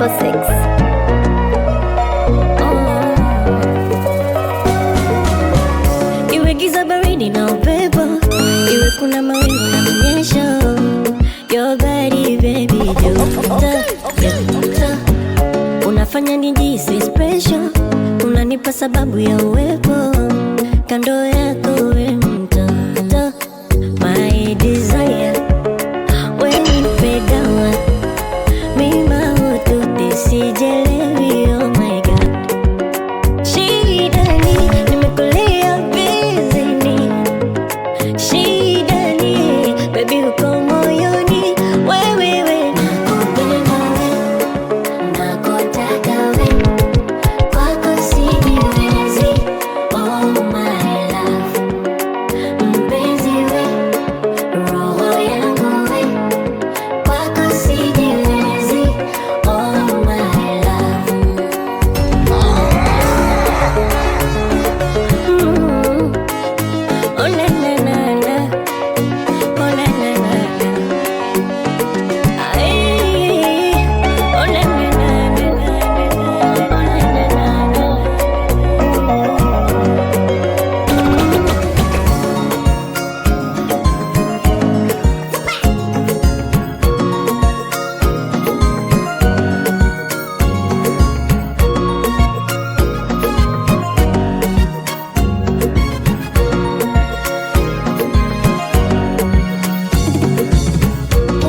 6. Iwe giza baridi na upepo, iwe kuna mawingu na mnyesho, your body baby joto, joto. Unafanya nijihisi special, unanipa sababu ya uwepo kando yako we mtoto, my desire. When you fade down, mima ututi sijelewi, oh my god. Shidani, nimekulia bizini. Shidani, baby uko moyoni. Wewe, nakupenda we, nakutaka we, kwako sijiwezi, oh my love. Mpenzi we, roho yangu we, kwako sijiwezi, oh my love. Oh na na na na, oh na na na na, ay, oh na na na na na, oh na na na na.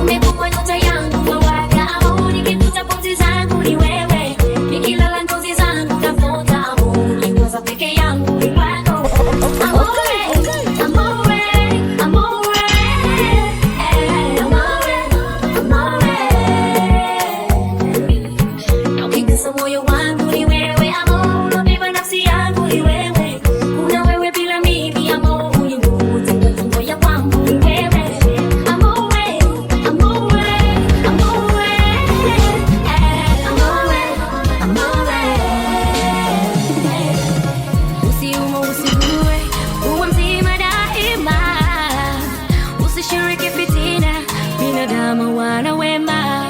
Umekuwa nyota yangu mawaka, au nikivuta pumzi zangu ni wewe, nikilala ndozi zangu nafuta, au nikiwaza peke yangu ni wako. Amore, amore, amore, amore. Na ukigusa moyo wangu ni wewe, amore, unabeba nafsi yangu ni wewe, kuna wewe bila mimi, amore, univuta ndoto ya kwangu ni wewe. Amore, amore, amore, amore. Usiume usigue, uwe mzima daima, usishiriki fitina, binadamu wana wema.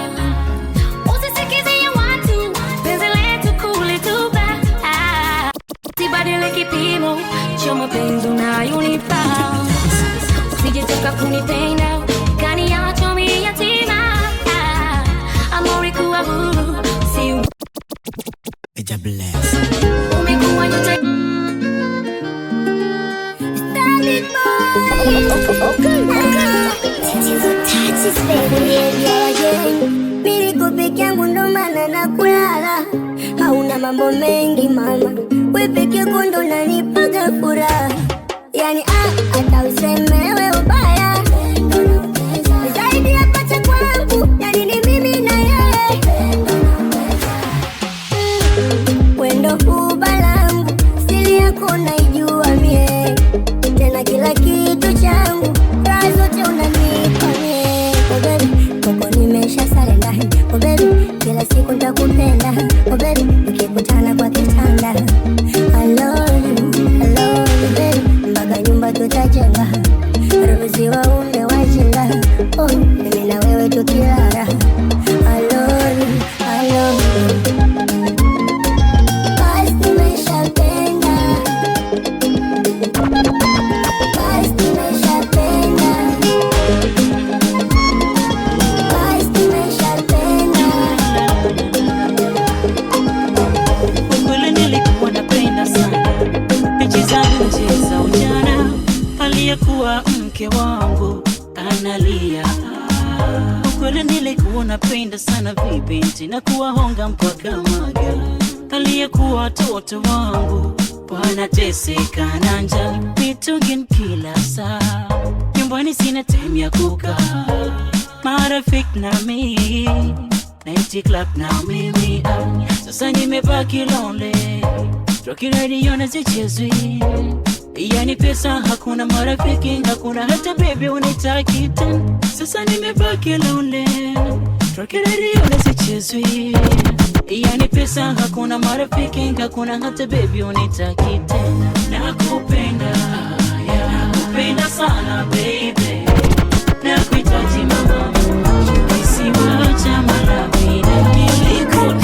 Usisikize ya watu, penzi letu kulitupa, usibadili kipimo cha mapenzi unayonipa. Usijetoka kunipenda, kaniacha mimi yatima, amore kuwa huru, si umekuwa nyota. Niko peke yangu ndo maana nakulala, hauna mambo mengi mama, we peke yako ndo unanipaga furaha. Yani hata usemewe ubaya, zaidi ya pacha kwangu, yani ni mimi na yeye. Wendo kuba langu, siri yako naijua mie, tena kila kitu changu, raha zote unanipa mie. Oh baby, kwako nimesha surrender. Oh baby, kila siku nitakupenda. Oh baby, tukikutana kwa kitanda, I love you baby, mpaka nyumba tutajenga, ruhusi waumbe wajinga, oh mimi na wewe tukilala, I love you, I love you. Basi nimeshapenda, basi nimeshapenda, basi nimeshapenda. Ukweli nilikuwa napenda sana mechi zangu za ujana, aliyekuwa mke wangu analia. Ukweli nilikuwa napenda sana vibinti na kuwahonga mpaka maga, aliyekuwa watoto wangu wanateseka na njaa, mitugin kila saa, nyumbani sina time ya kukaa, marafiki na mimi night club na mimi, sasa nimebaki lonely, rocky radio na zichezwi, yani pesa hakuna, marafiki hakuna, hata baby unitaki tena, sasa nimebaki lonely, rocky radio na zichezwi, yani pesa hakuna, marafiki hakuna, hata baby unitaki tena. Nakupenda, nakupenda sana baby, nakuhitaji mama, kisiwa cha Malawi, nilikuwa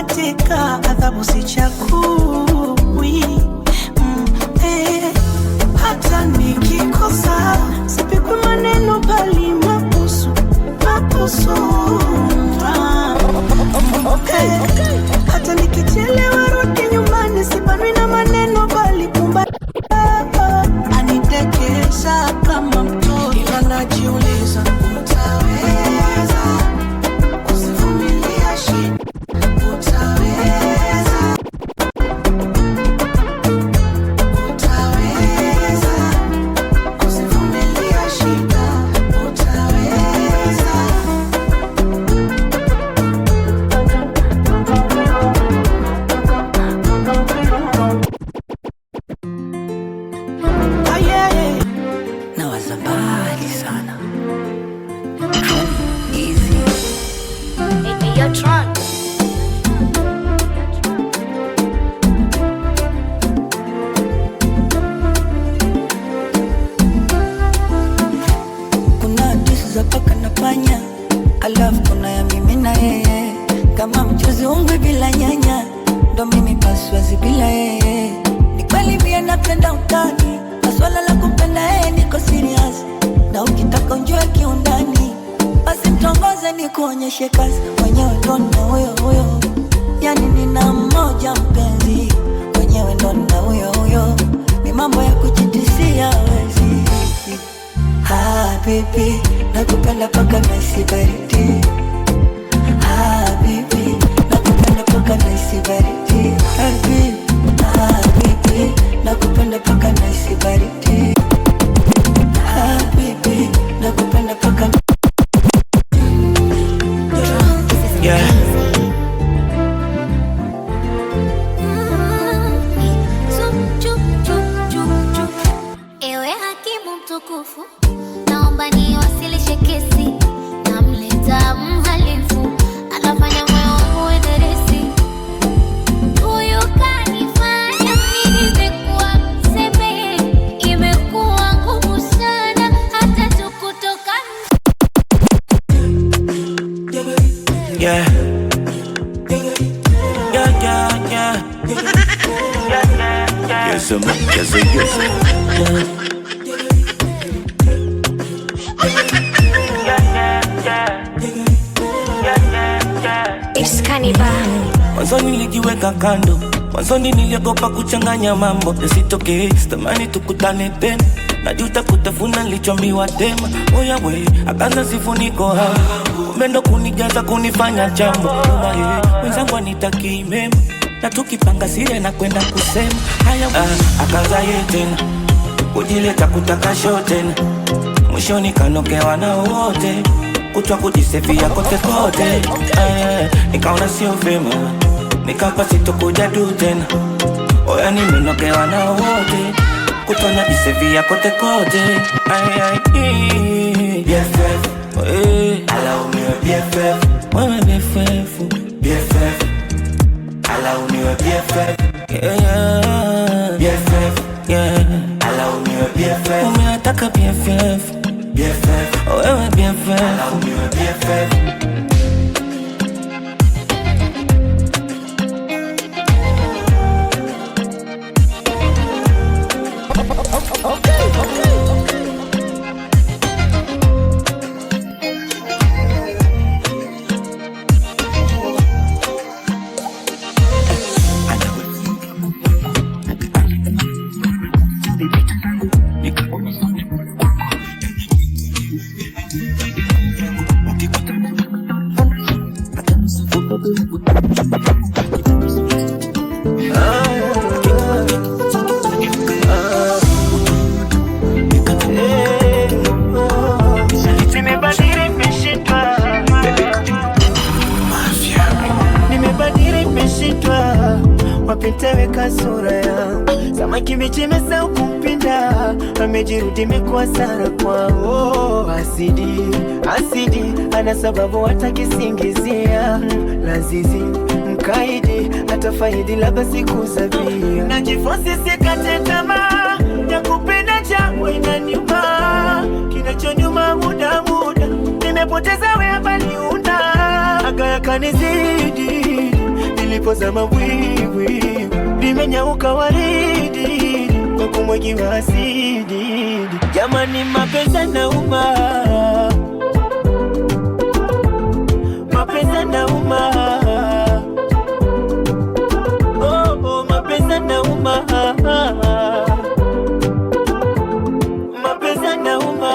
mateka, adhabu sichagui. Hata nikikosa sipigwi maneno bali mabusu. Hata nikichelewa rudi nyumbani sibanwi na maneno bali kumba. Anitekesha kama mtoto ila najiuliza utaweza kusivumilia shida, utaweza kusivumilia shida, utaweza. Nawaza mbali sana. Easy. Hey, yo, Tron. Kuna tisi za paka na panya, alafu kuna ya mimi na yeye. Kama mchuzi ungwe bila nyanya, ndo mimi paswazi bila yeye. Ni kweli mie napenda utani, na swala la kupenda yeye niko serious. Na ukitaka unjue kiundani, basi mtongoze ni kuonyeshe kazi. Mwenyewe ndo na huyo, yani nina mmoja mpenzi. Mwenyewe ndo na huyo, ni mambo ya kujitisia wezi. Baby, nakupenda paka naisi baridi. Baby, nakupenda paka naisi baridi. Baby, nakupenda paka naisi baridi. Baby, nakupenda paka. Yeah. Ewe hakimu mtukufu, naomba niwasilishe kesi. Namleta mhalifu, anafanya moyo wangu uendelezi. Huyu kanifanya mimi nimekuwa mseme. Imekuwa ngumu sana hata tukutoka. Yeah. Yes, It's Cannibal. Mwanzoni nilijiweka kando, mwanzoni niliogopa kuchanganya mambo yasitokee, sitamani tukutane tena. Najuta kutafuna nilichoambiwa tema. Oya we, akaanza sifuniko hapa, kumbe ndo kunijaza kunifanya jambo. Wenzangu wanitaki mema, na tukipanga siri na kwenda kusema. Haya akaanza yeye tena, kujileta kutaka show tena. Mwishoni kanogewa na wote, kutwa kujisefia kote kote. Nikaona sio vema, nikapa sitokuja du tena. Oya nimenogewa na wote, kutwa najisefia kote kote. BFF, alaumiwe BFF. Wewe BFF, BFF, alaumiwe BFF. BFF, alaumiwe BFF. Umenataka BFF, BFF, wewe BFF, alaumiwe BFF. Wapiteweka sura ya samaki bichi mesau kumpinda, amejirudi mekuwa sana kwao. Asidi, ana sababu watakisingizia. Lazizi, mkaidi, atafaidi labda siku sabia. Najifosi sikate tamaa, ya kupenda jambo inaniuma. Kinachonyuma muda, nimepoteza wea bali una. Aga ya kanizidi, ulipozama bwiwi, limenyauka waridi kwa kumwagiwa asidi. Jamani, mapenzi yanauma, mapenzi yanauma, oh, mapenzi yanauma, mapenzi yanauma.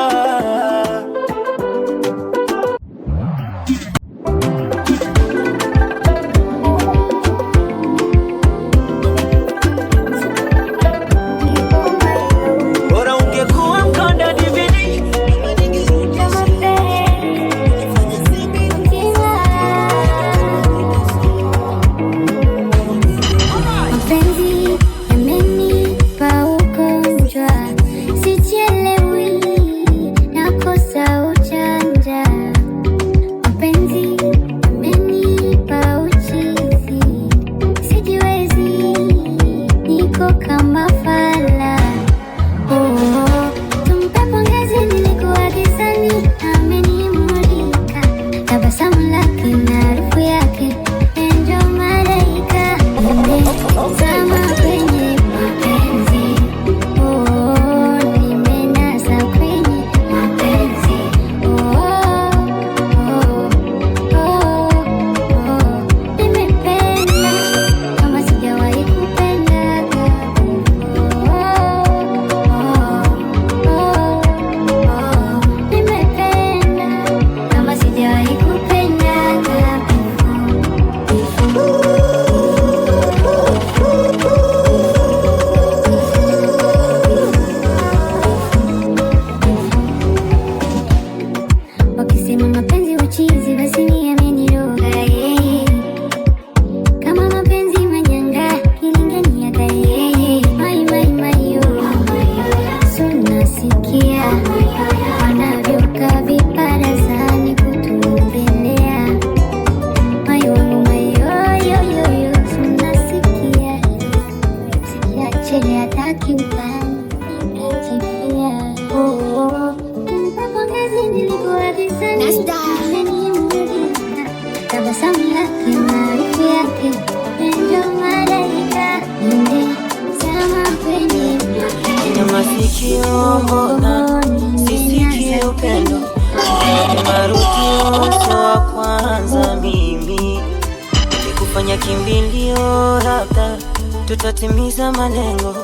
Tutatimiza malengo,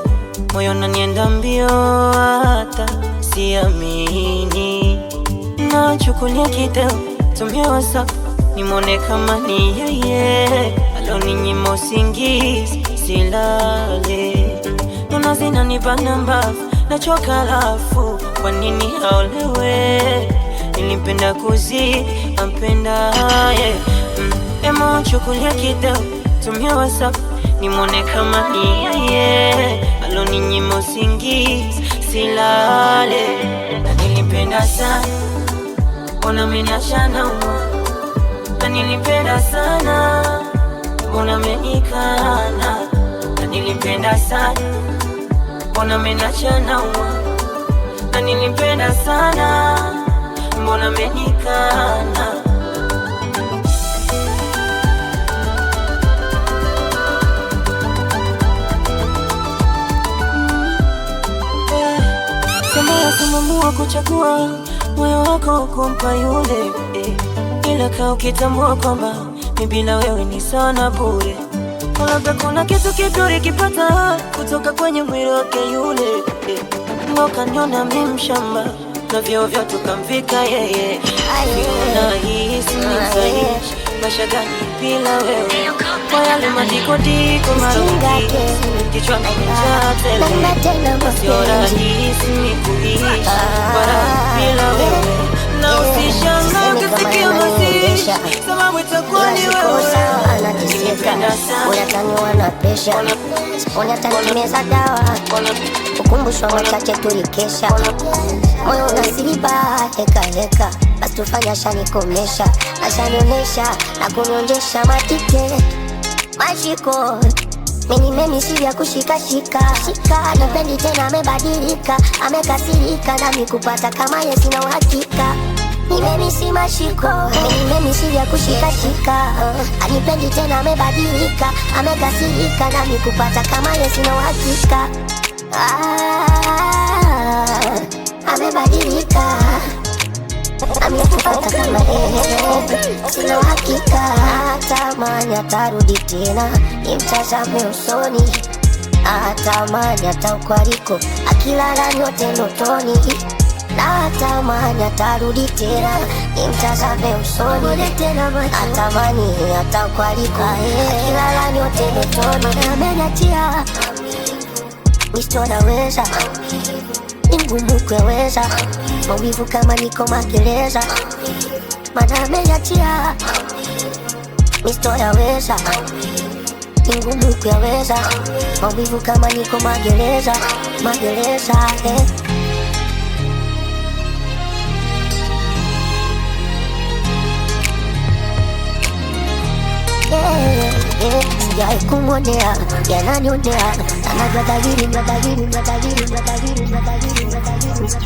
moyo nanienda mbio, hata siamini. Nachukulia kideo, tumia WhatsApp nimone kama ni yeye. Aloninyima usingizi, silale. Nuna zinanibana mbavu, nachoka lafu, kwa nini haolewe? Nilimpenda kuzi, ampenda emo chukulia kideo, tumia WhatsApp nimone kama ni yeye. Aloninyima usingizi, silale. Na nilipenda sana, mbona ameniacha naumwa? Na nilipenda sana, mbona amenikana? Na nilipenda sana, mbona ameniacha naumwa? Na nilipenda sana, mbona amenikana? Umeamua kuchagua moyo wako kumpa yule, ila kaa ukitambua kwamba mimi bila wewe ni sana bure. Labda kuna kitu kizuri kipata kutoka kwenye mwili wake yule, ukaniona mimi mshamba na vyo vyote ukamvika yeye. Nahisi nitaishi maisha gani bila wewe? Kwa yale madiko marudi kichwa kimejaa tele, sio rahisi kuishi bila wewe. Na usishangae kusikia mazishi, sababu itakuwa ni wewe. Nilipenda sana, unataniwa na pesha, unatanimeza dawa, ukumbusho machache tulikesha, moyo unasiba heka heka, basi tufanya ashanikomesha, ashanionesha na kunionjesha matike mashiko. Mimi si ya kushikashika, anapendi tena, amebadilika, amekasirika, nami kupata kama yeye sina uhakika. Nimemisi mashiko, nimemisi vya kushikashika. Anipendi tena, amebadilika, amekasirika, nami kupata kama yeye sina uhakika. Amebadilika, amekupata kama yeye sina uhakika. Natamani atarudi tena, nimtazame usoni. Natamani hata uko aliko, akilala nyote ndotoni. Natamani atarudi tena, nimtazame usoni. Natamani hata uko aliko, akilala nyote ndotoni. Ameniachia nisitoweza, ni ngumu kueleza maumivu kama niko magereza. Maana ameniachia nisitoweza, ni ngumu kuyaweza maumivu kama niko magereza, magereza, Sijawahi kumwonea, yananionea, anajua dhahiri, dhahiri, dhahiri, dhahiri, dhahiri,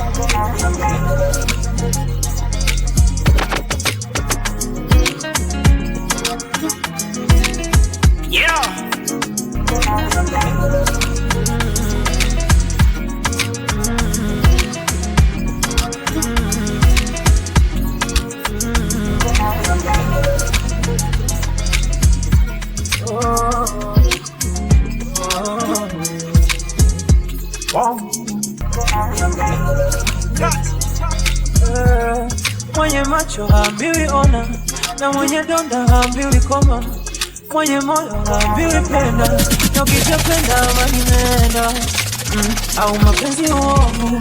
Mwenye macho haambiwi ona, na mwenye donda haambiwi koma. Mwenye moyo haambiwi penda, na ukishapenda amani nenda. Au mapenzi uovu,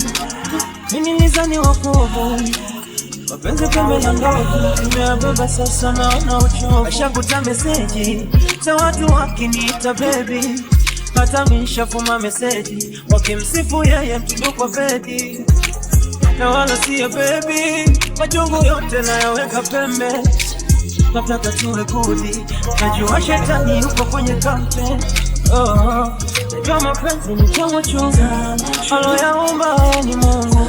mimi nilizani wokovu. Mapenzi pembe na ndovu, nimeyabeba sasa naona uchovu. Ashakuta meseji za watu wakiniita baby, hata nishafuma meseji wakimsifu yeye mtindo kwa bedi. Na wala siya baby, majungu yote nayaweka pembe. Nataka tuwe kudi, najua shetani yuko kwenye kampe. Najua mapenzi ni kama chunga, aloyaumba ni Mungu.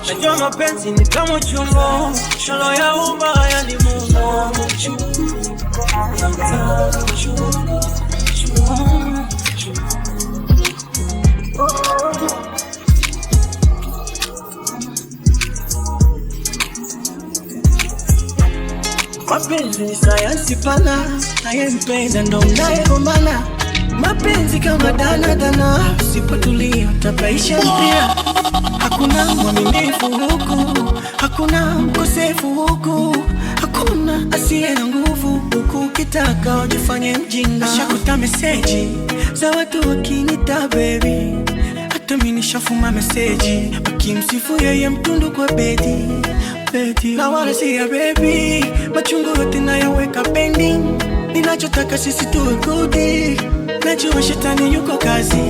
Najua mapenzi ni kama chunga, aloyaumba ni Mungu. Mapenzi ni sayansi pana, nayempenda ndo mnayegombana. Mapenzi kama dana, usipotulia utapaisha mpira. Hakuna mwaminifu huku, hakuna mkosefu huku, hakuna asiye na nguvu huku. Ukitaka wajifanye mjinga. Ashakuta meseji za watu wakinita baby, hata mimi nishafuma meseji wakimsifu yeye mtundu kwa bedi. Na wala siya baby, machungu yote nayaweka pending. Ninachotaka sisi tuwe kudi, najua shetani yuko kazi,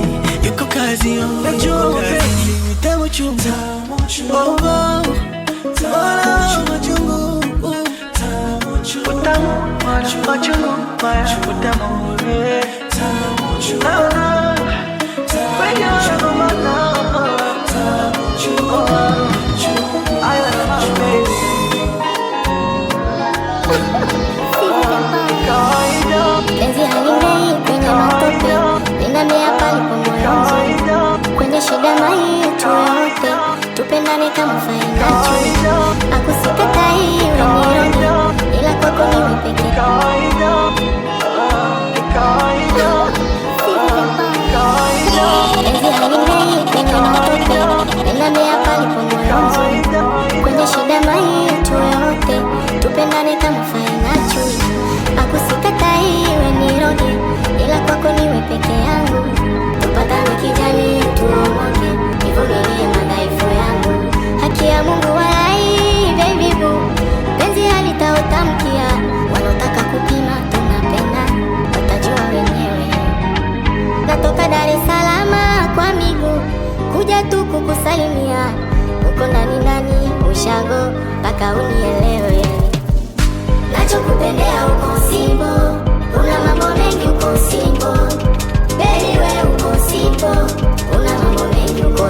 yuko kazi. Najua mapenzi ni tamu chungu, machungu, utamu, machungu, utamu, penzi halimei kwenye matope, linamea palipo moyo. Kwenye shida mai tuyote, tupendane kama fai na chui. Akusikatai wewe nironi, ila kwako niwe peke. Penzi halimei kwenye matope, linamea palipo moyo. Kwenye shida mai tuyote, tupendane kama fai na chui. Akusikatai wewe nironi, ila kwako niwe peke yangu. Tupatane kijani tuomoke, nivumilie madhaifu yangu. Haki ya Mungu walai baby boo, penzi halitaotamkia. Wanaotaka kupima tunapenda, watajua wenyewe. Natoka Dar es Salaam kwa miguu, kuja tu kukusalimia. Uko ndani ushago, mpaka unielewe. Nachokupendea uko simbo, una mambo mengi uko simbo. Baby we uko simbo, una mambo mengi uko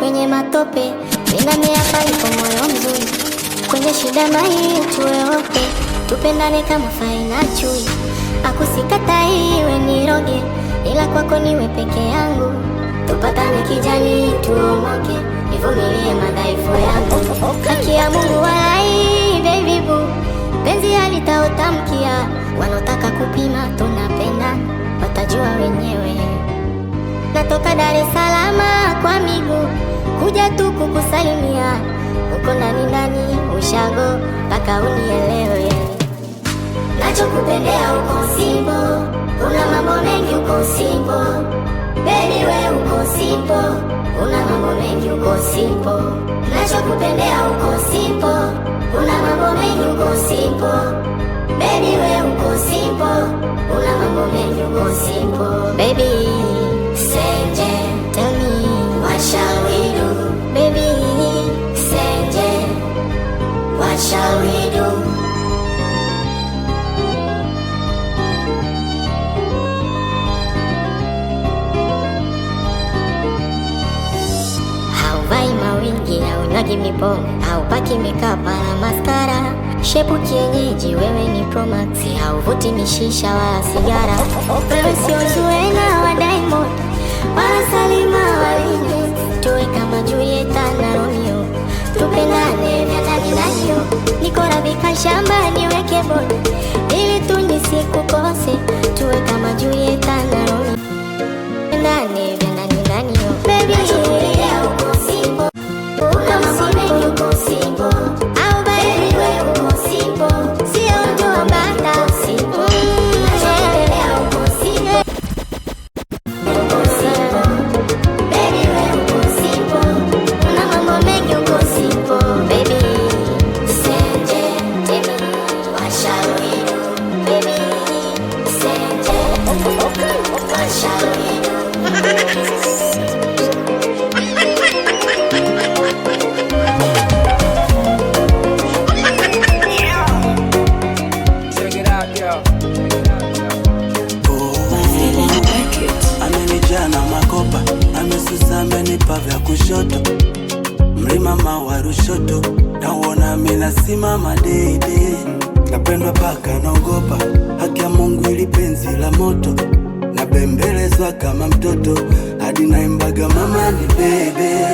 kwenye matope, ninamea palipo moyo mzuri. Kwenye shida mai tuwe wote, tupendane kama fai na chui. Akusikatae iwe niroge, ila kwako niwe peke yangu. Tupatane kijani tuomoke, nivumilie madhaifu yangu. Haki ya Mungu walai baby boo, penzi halitaotamkia. Wanaotaka kupima tunapenda, watajua wenyewe. Natoka Dar es Salaam kwa miguu, kuja tu kukusalimia. Uko ndani ushago, mpaka unielewe. Nachokupendea uko simpo, una mambo mengi uko simpo. Baby we uko simpo, una mambo mengi uko simpo. Nachokupendea uko simpo, una mambo mengi uko simpo. Baby we uko simpo, una mambo mengi uko simpo. Baby Senje, tell me what shall we do? Baby Senje, what shall we do? Hauvai mawingi, haunyagi mipombe, haupaki makeup na mascara. Shepu kienyeji, wewe ni Pro Max, hauvuti mishisha wala sigara. Wewe sio Zuena wa Diamond, wala Salima wa Linde. Tuwe kama Julieta na Romeo, tupendane vya ndani ndani. Niko radhika shamba niweke bodi, ili tu nisikukose. Tuwe kama Julieta na Romeo, tupendane vya ndani ndani. Baby uko simple, una mambo mengi uko simple. Au baby wewe uko simple, sio ndo mbanda simple. Nachelea uko simple, uko simple. Baby wewe uko simple, una mambo mengi uko simple. Baby Senje, tell me what shall we do? Baby Senje, what shall we do? Amenijana makopa, amesusa amenipa vya kushoto. Mlima mawa Rushoto, nauona mina simama dede. Napendwa paka naogopa, haki ya Mungu ili penzi la moto. Nabembelezwa kama mtoto, hadi naimbaga mama ni bebe.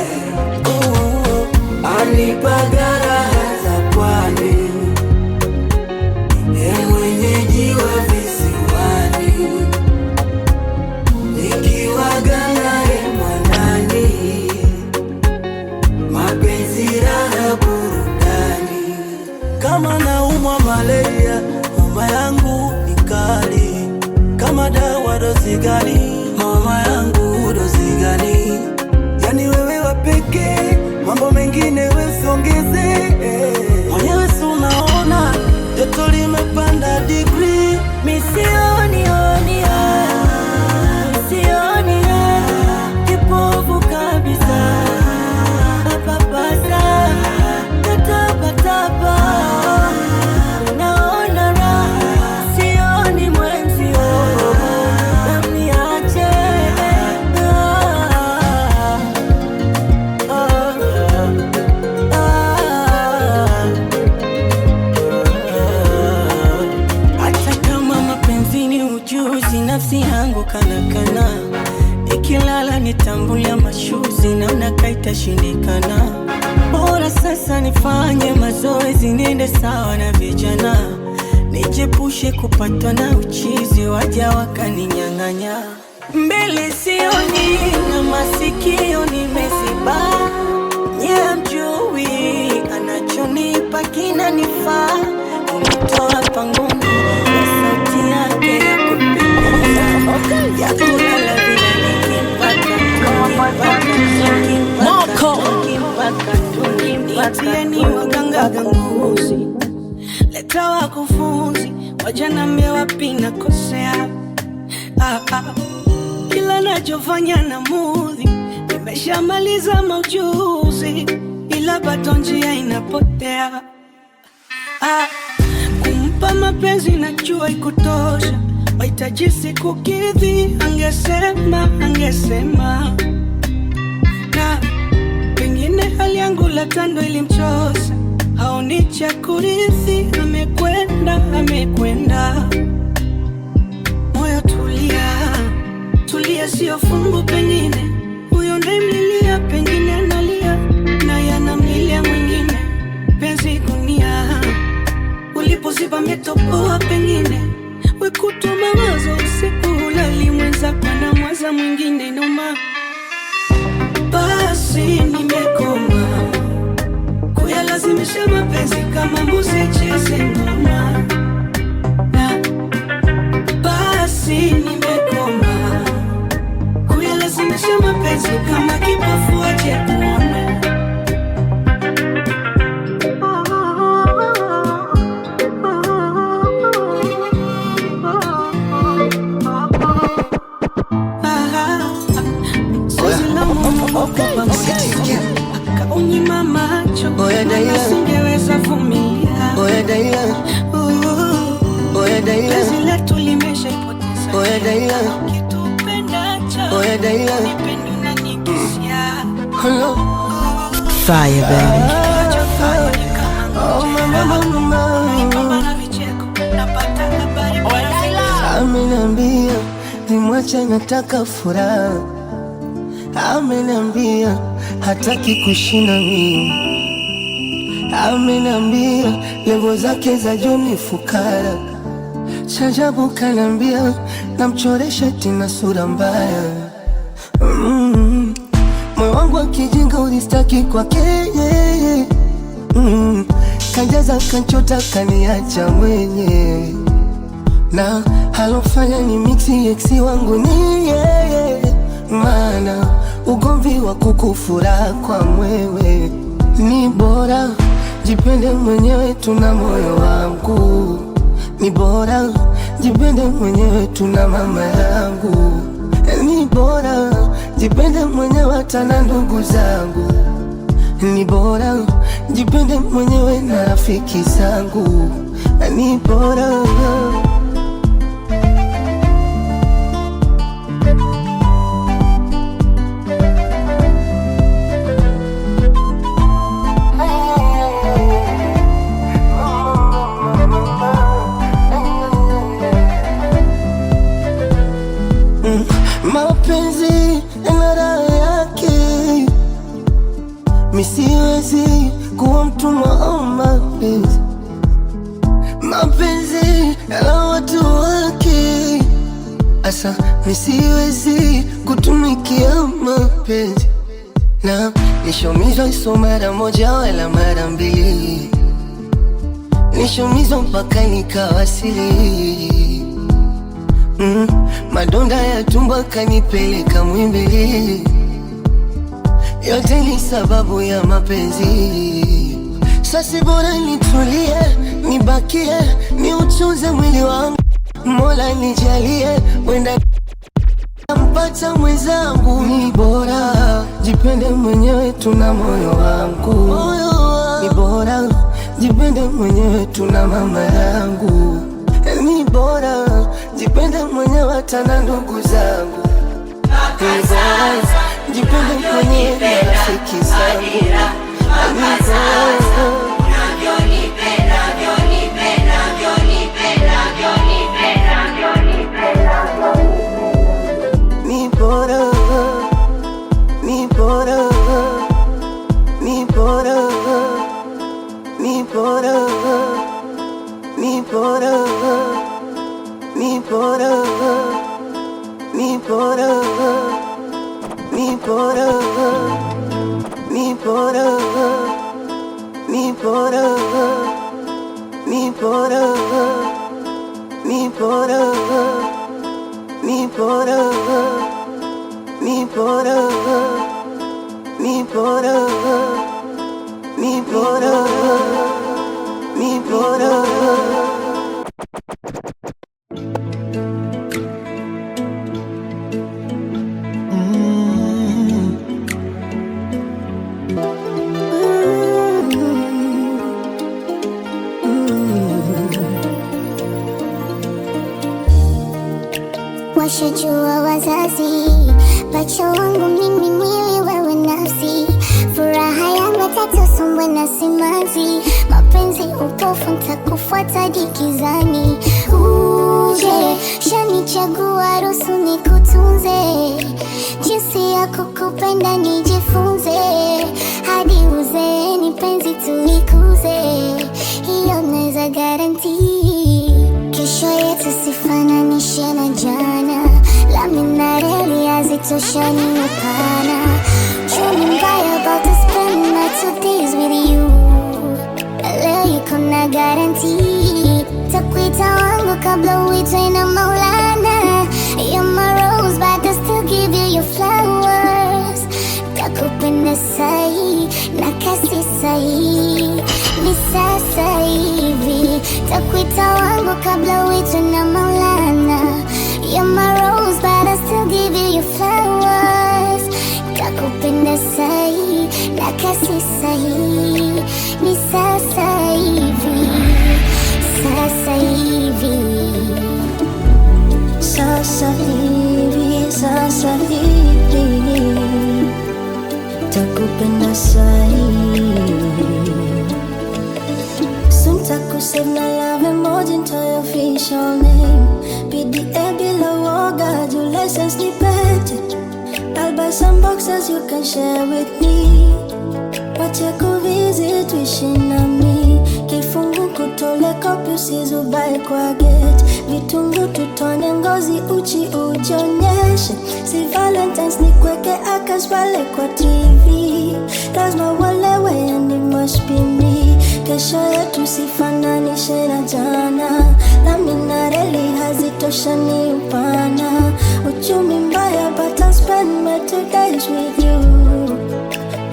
Anipaga raha za pwani, ye mwenyeji wa visiwani. Nikiwaga naye mwanani, mapenzi raha burudani. Kama naumwa malaria, mama yangu ni kali. Kama dawa dozi gani, mama yangu dozi gani? Yani wewe wapeke, mambo mengine wesongeze. Mwenyewe si unaona, joto limepanda degree. Misioni kipofu kabisa, papasa tatapatapa. Naona raha, sioni mwenzio, namiache. Hata kama mapenzi ni ujuzi, nafsi yangu kana ikilala nitambulia mashuzi, naona kaitashindikana. Bora sasa nifanye mazoezi, niende sawa na vijana. Nijepushe kupatwa na uchizi, waja wakaninyang'anya. Mbele sioni na masikio nimeziba. Nye mjui, anachonipa kinanifaa. Umetoa pangoni na sauti yake ya kupendeza. Ya kulala vile nikimpaka, Itieni waganga ganguzi, leta wakufunzi, wajanambia wapi nakosea. Kila nachofanya na mudhi, nimeshamaliza maujuzi, ila bado njia inapotea. Kumpa mapenzi najua ikutosha, wahitaji siku kidhi. Angesema na la tando ilimchosa, haoni cha kurithi, amekwenda. Moyo tulia, sio fungu pengine, huyo ndemlilia, pengine analia, na yanamlilia mwingine. Penzi gunia, ulipoziba metopoa, pengine wekutwa mawazo, usiku hulali, mwenzako na mwaza mwingine. Noma basi nimekoma kuyalazimisha mapenzi kama mbuzi cheze ngoma. Basi nimekoma kuyalazimisha mapenzi kama kipofu aje kuona. Unyima macho, singeweza vumilia. Penzi letu limeshaipoteza ukitupendacho, nipende unanikisia. Fire baby. Amenambia nimwacha nataka furaha, amenambia hataki kushinda mimi, amenambia levo zake za juu ni fukara. Chajabu kanambia namchoresha tena sura mbaya. Moyo wangu akijinga ulistaki kwake, kajaza kanchota kaniacha mwenye, na halofanya ni mixi eksi wangu ni yeye. Mana ugomvi wa kukufura kwa mwewe, ni bora jipende mwenyewe, tuna moyo wangu. Ni bora jipende mwenyewe, tuna mama yangu. Ni bora jipende mwenyewe, hata na ndugu zangu. Ni bora jipende mwenyewe na rafiki zangu. Ni bora mapenzi yana raha yake, misiwezi kuwa mtumwa wa mapenzi. Mapenzi yana watu wake, asa misiwezi kutumikia mapenzi. Na nishomizwa iso mara moja wala mara mbili, nishomizwa mpaka nikawasili. Madonda ya tumbo kanipeleka Muhimbili, yote ni sababu ya mapenzi. Sasa bora nitulie, nibakie, niuchuze mwili wangu. Mola nijalie, wenda mpata mwenzangu. Ni bora jipende mwenyewe, tuna moyo wangu. Ni bora jipende mwenyewe, tuna mama yangu. Ni bora jipende mwenyewe, hata na ndugu zangu. Ni bora jipende mwenyewe na rafiki zangu. Ni bora washajua wazazi, pacha wangu mimi, mwili wewe nafsi, furaha yangu tatu. simanzi, mapenzi upofu, nitakufuata gizani. Uje shanichagua, ruhusu nikutunze, jinsi ya kukupenda nijifunze, hadi uzeeni penzi tulikuze, hiyo naweza guarantee. Kesho yetu sifananishe na jana, lami na reli hazitoshani upana. Chumi mbaya about to spend my 2 days with you, leo yuko na guarantee. Takuita wangu kabla uitwe na Maulana. You're my rose but I still give you your flowers. Takupenda sahi na kasi sahi, ni sasa hivi. Takuita wangu kabla uitwe na Maulana. You're my rose but I still give you your flowers. Takupenda sahi na kasi sahi, ni sasa hivi. Sasa hivi, sasa hivi, sasa hivi, takupenda sahi. Soon takusave na love emoji into your official name. PDA bila woga, do license nipete. I'll buy some boxes you can share with me. Wache kuvisit wishing na me. Kifungu kutole kopi usizubae kwa gate. Vitungu tutone ngozi uchi ujionyeshe. Si Valentine's ni kweke akas wale kwa TV. Lazima walewe and it must be me. Kesho yetu sifananishe na jana, lami na reli hazitoshani upana. Uchumi mbaya but I'll spend my 2 days with you,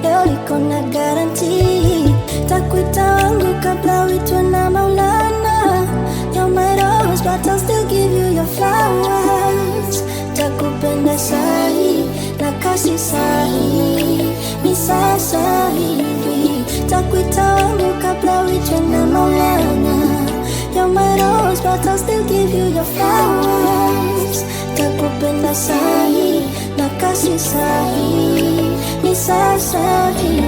leo niko na guarantee. Takuita wangu kabla uitwe na Maulana. You're my rose but I'll still give you your flowers. Takupenda sahi na kasi sahi, ni sasa hivi. Takuita wangu kabla uitwe na Maulana. You're my rose but I'll still give you your flowers. Takupenda sahi na kasi sahi, ni sasa hivi.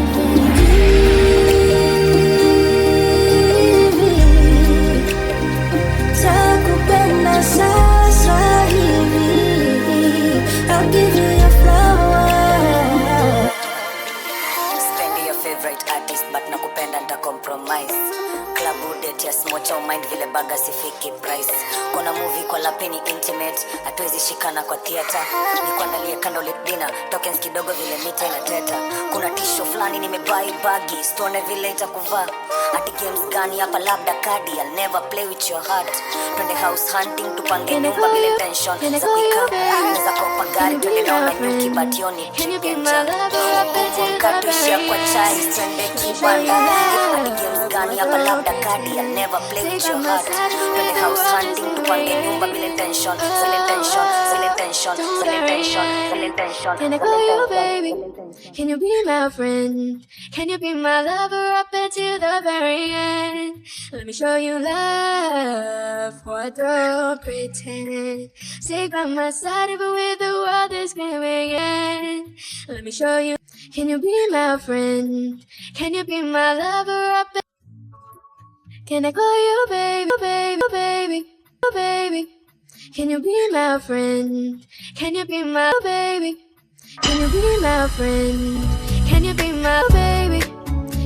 Takupenda sasa hivi, I'll give you your flowers. Spendi your favorite artist but nakupenda nita compromise. Klabu date ya smocha umind vile baga sifiki price. Kuna movie kwa lapeni intimate, hatuwezi shikana kwa theater. Nikuandalie candlelit dinner, tokens kidogo vile mita inateta. Kuna tisho flani nimebuy baggy, stone vile itakuvaa. Ati games gani hapa labda kadi, I'll never play with your heart. Twende house hunting tupange nyumba bila tension. Za kuika, neza kopa gari twende naona nyuki bationi chikenja. Katuishia kwa chai, twende kibanda. Ati games gani hapa labda kadi, I'll never play with your heart. Twende house hunting tupange nyumba bila tension. Zile tension, zile tension, zile tension, zile tension. Can I call you baby? Can you be my friend? Can you be my lover up until the very end? Let me show you love, what don't pretend. Stay by my side even when the world is giving in. Let me show you. Can you be my friend? Can you be my lover up? Can I call you baby, baby, baby, baby? Can you be my friend? Can you be my baby? Can you be my friend? Can you be my baby?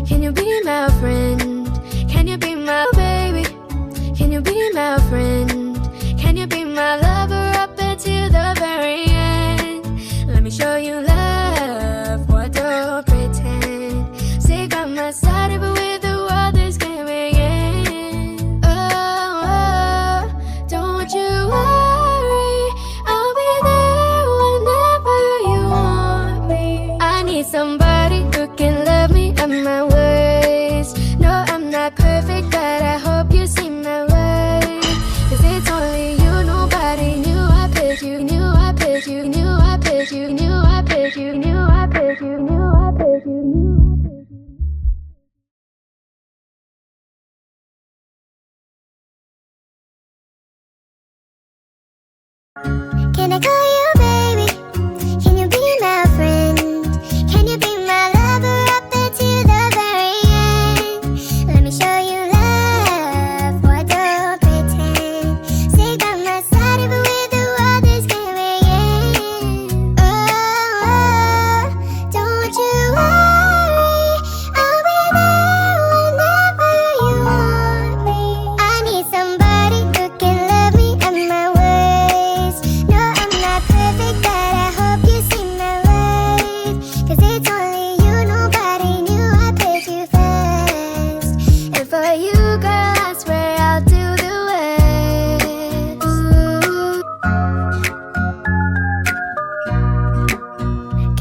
Can you be my friend? Can you be my baby? Can you be my friend? Can you be my lover up until the very end? Let me show you love, what don't pretend. Stay by my side even when the world is giving in. Oh, oh, don't you worry, I'll be there whenever you want me. I need somebody who can love me at my worst. No, I'm not perfect, but I hope you see my worth. 'Cause it's only you, nobody knew I put you, knew I put you, knew I put you, knew I put you, knew I put you, knew I put you.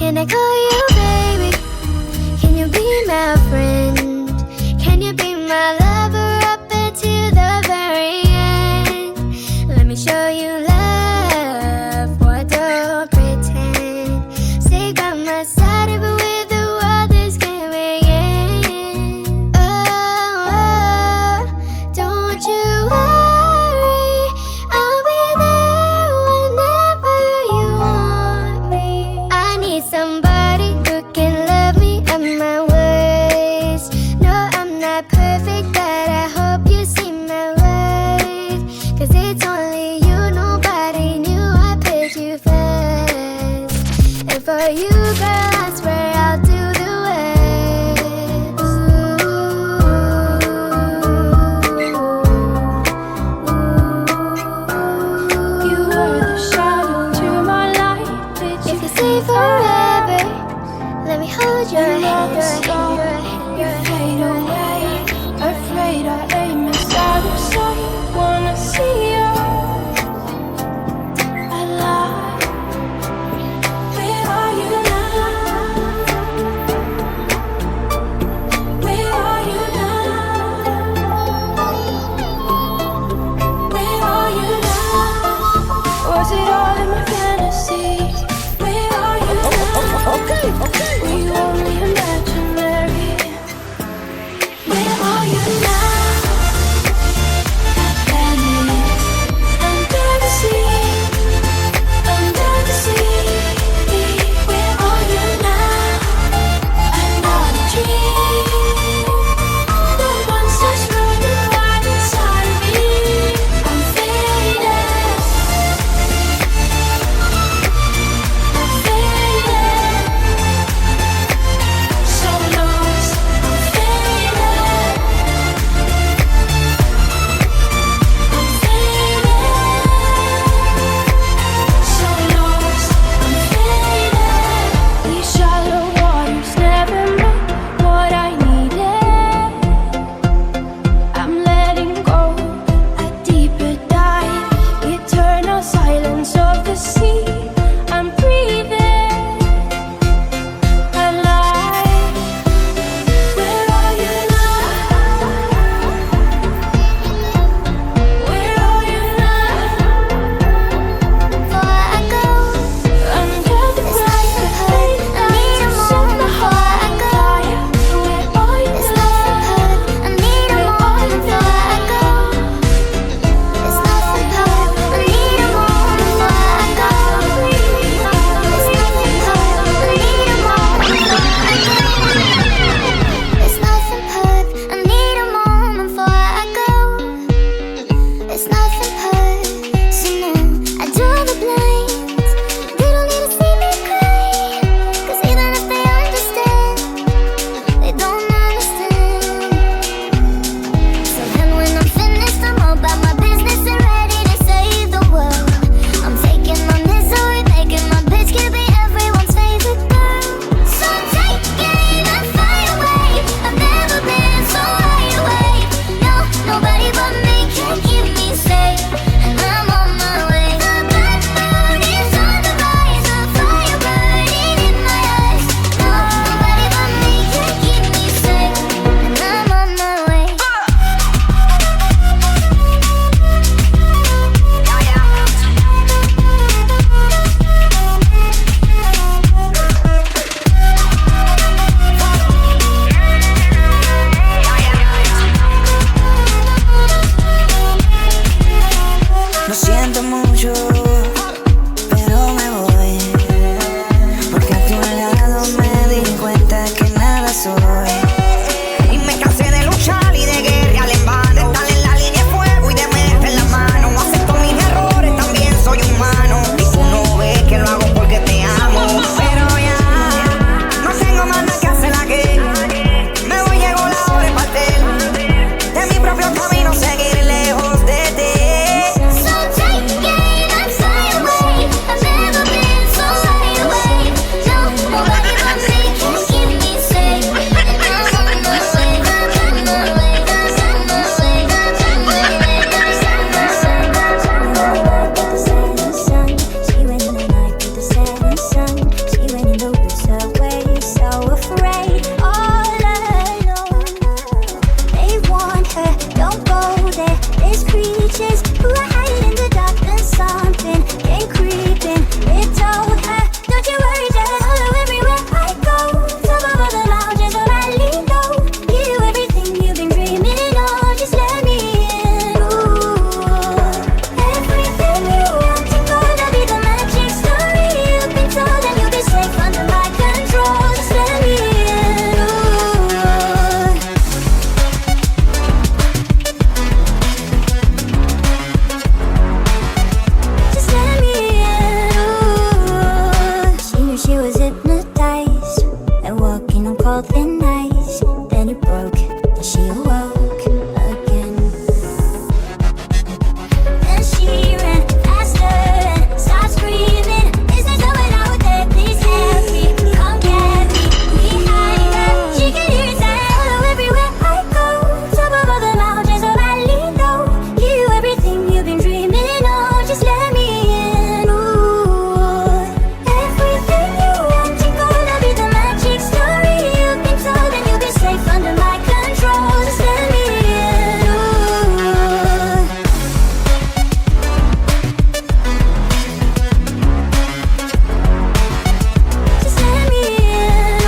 Can I call you baby? Can you be my friend? Can you be my lover up until the very end? Let me show you love, boy, don't pretend. Stay by my side even when the world is giving in. Oh, don't you worry, I'll be there whenever you want me. I need somebody who can love me at my worst. No, I'm not perfect, but I hope you see my worth. 'Cause it's only you, nobody knew I put you first. And for you, girl, I swear I'll do the worst. You were the shadow to my light. If you say forever, let me hold your hand. You fade away, afraid I aim inside of sight. Wanna see you alive. Where are you now? Where are you now? Where are you now? Was it all in my fantasy? Where are you now? Were you only imaginary? thin ice. Then it broke, and she awoke again. Then she ran faster and started screaming, "Is there someone out there? Please help me, come get me." Behind her, she can hear it say, "Hello everywhere I go. Top of all the mountains, oh I lean low. Give you everything you've been dreaming of. Just let me in." Ooh, everything you want is gonna be the magic story you've been told, and you'll be safe under my control. Just let me in. Ooh. Just let me in.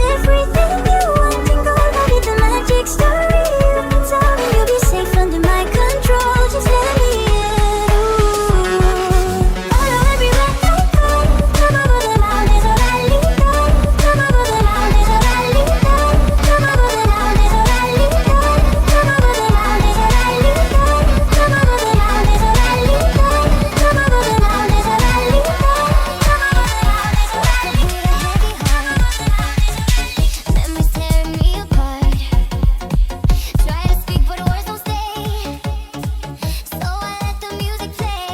Everything you want is gonna be the magic story you've been told, and you'll be safe under my control. Just let me in. Follow everywhere I go. Come over the mountains, oh I lean low. Come over the mountains, oh I lean low. Come over the mountains, oh I lean low. Come over the mountains, oh I lean low. Come over the mountains, oh I lean low. Come over the mountains, oh I lean low. Come over the mountains, oh I lean low. Memories tearing me apart. Try to speak, but words don't stay. So I let the music play.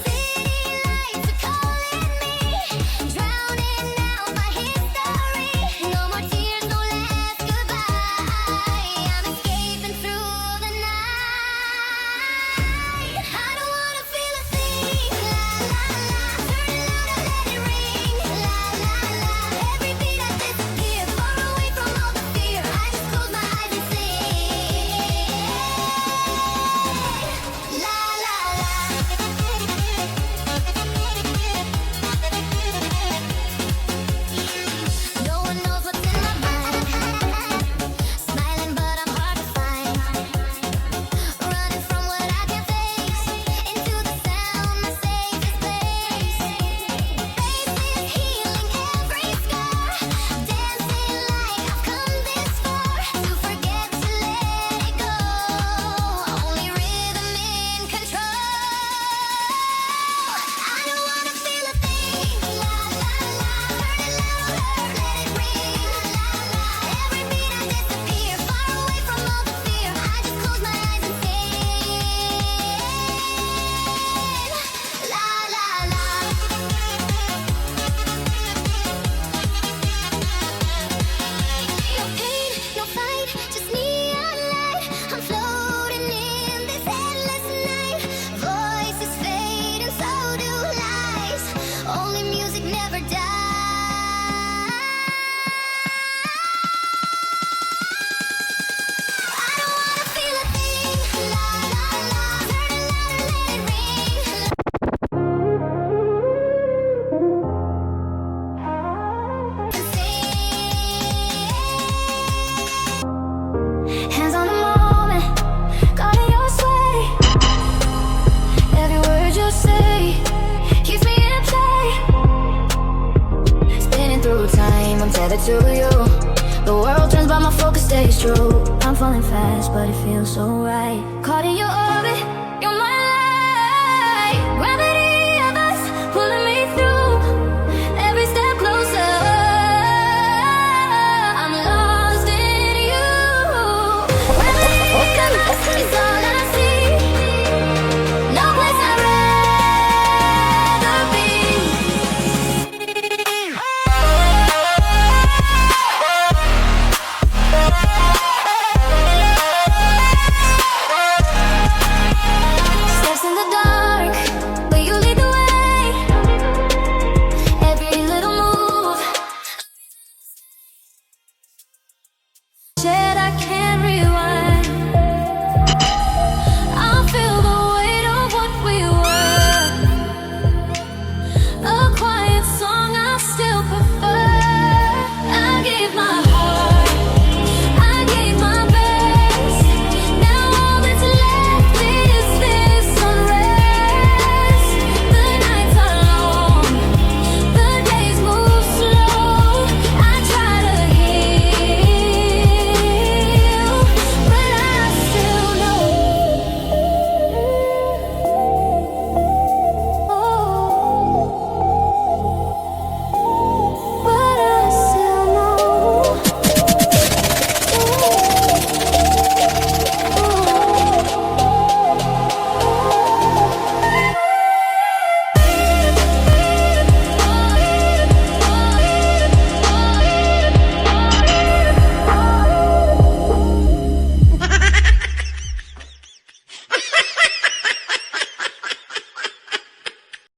City lights are calling me, drowning out my history. No more tears, no last goodbye. I'm escaping through the night. I don't wanna feel a thing. La la la, turn it loud and let it ring. La la la, every beat I disappear, far away from all the fear. I just close my eyes and sing. La la la. No one knows what's in my mind. Smiling, but I'm hard to find. Running from what I can't face, into the sound, my safest place. Faces healing every scar, dancing like I've come this far. To forget, to let it go, only rhythm in control. I don't wanna feel a thing. La la la, turn it louder, let it ring. La la, every beat I disappear, far away from all the fear. I just close my eyes and sing. La la la. No pain, no fight, just neon light. I'm floating in this endless night. Voices fade and so do lies. Only music never dies. I don't wanna feel a thing. La la la, turn it louder, let it ring. Hands on the moment, caught in your sway. Every word you say keeps me in play. Spinning through time, I'm tethered to you. The world turns, but my focus stays true. I'm falling fast, but it feels so right. Caught in your orbit,